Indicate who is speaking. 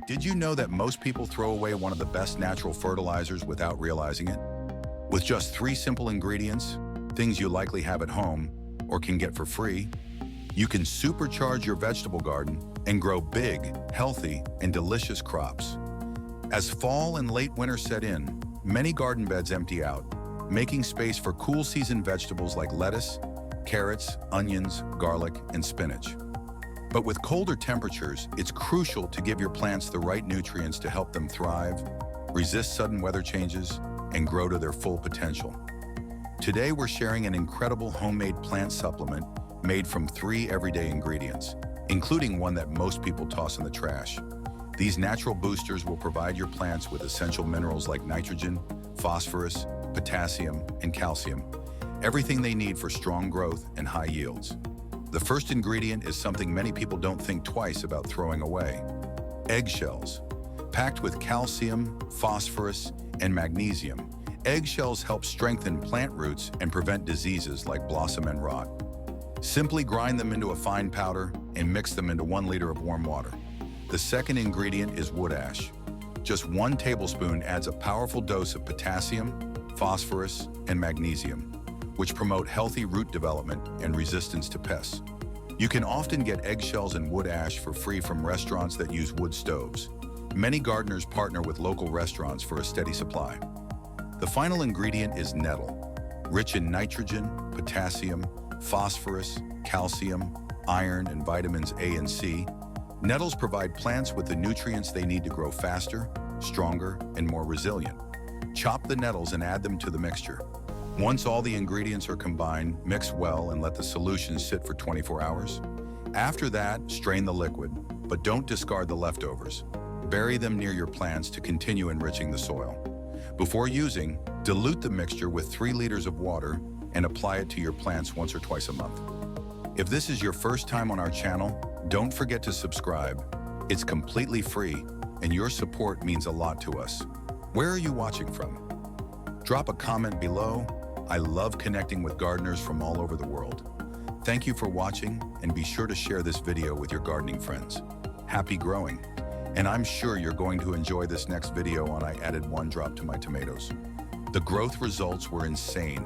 Speaker 1: Did you know that most people throw away one of the best natural fertilizers without realizing it? With just 3 simple ingredients, things you likely have at home or can get for free, you can supercharge your vegetable garden and grow big, healthy, and delicious crops. As fall and late winter set in, many garden beds empty out, making space for cool season vegetables like lettuce, carrots, onions, garlic, and spinach. But with colder temperatures, it's crucial to give your plants the right nutrients to help them thrive, resist sudden weather changes, and grow to their full potential. Today, we're sharing an incredible homemade plant supplement made from 3 everyday ingredients, including one that most people toss in the trash. These natural boosters will provide your plants with essential minerals like nitrogen, phosphorus, potassium, and calcium, everything they need for strong growth and high yields. The first ingredient is something many people don't think twice about throwing away: eggshells. Packed with calcium, phosphorus, and magnesium, eggshells help strengthen plant roots and prevent diseases like blossom end rot. Simply grind them into a fine powder and mix them into 1 liter of warm water. The second ingredient is wood ash. Just 1 tablespoon adds a powerful dose of potassium, phosphorus, and magnesium, which promote healthy root development and resistance to pests. You can often get eggshells and wood ash for free from restaurants that use wood stoves. Many gardeners partner with local restaurants for a steady supply. The final ingredient is nettle. Rich in nitrogen, potassium, phosphorus, calcium, iron, and vitamins A and C, nettles provide plants with the nutrients they need to grow faster, stronger, and more resilient. Chop the nettles and add them to the mixture. Once all the ingredients are combined, mix well and let the solution sit for 24 hours. After that, strain the liquid, but don't discard the leftovers. Bury them near your plants to continue enriching the soil. Before using, dilute the mixture with 3 liters of water and apply it to your plants once or twice a month. If this is your first time on our channel, don't forget to subscribe. It's completely free, and your support means a lot to us. Where are you watching from? Drop a comment below. I love connecting with gardeners from all over the world. Thank you for watching, and be sure to share this video with your gardening friends. Happy growing! And I'm sure you're going to enjoy this next video on I added 1 drop to my tomatoes. The growth results were insane.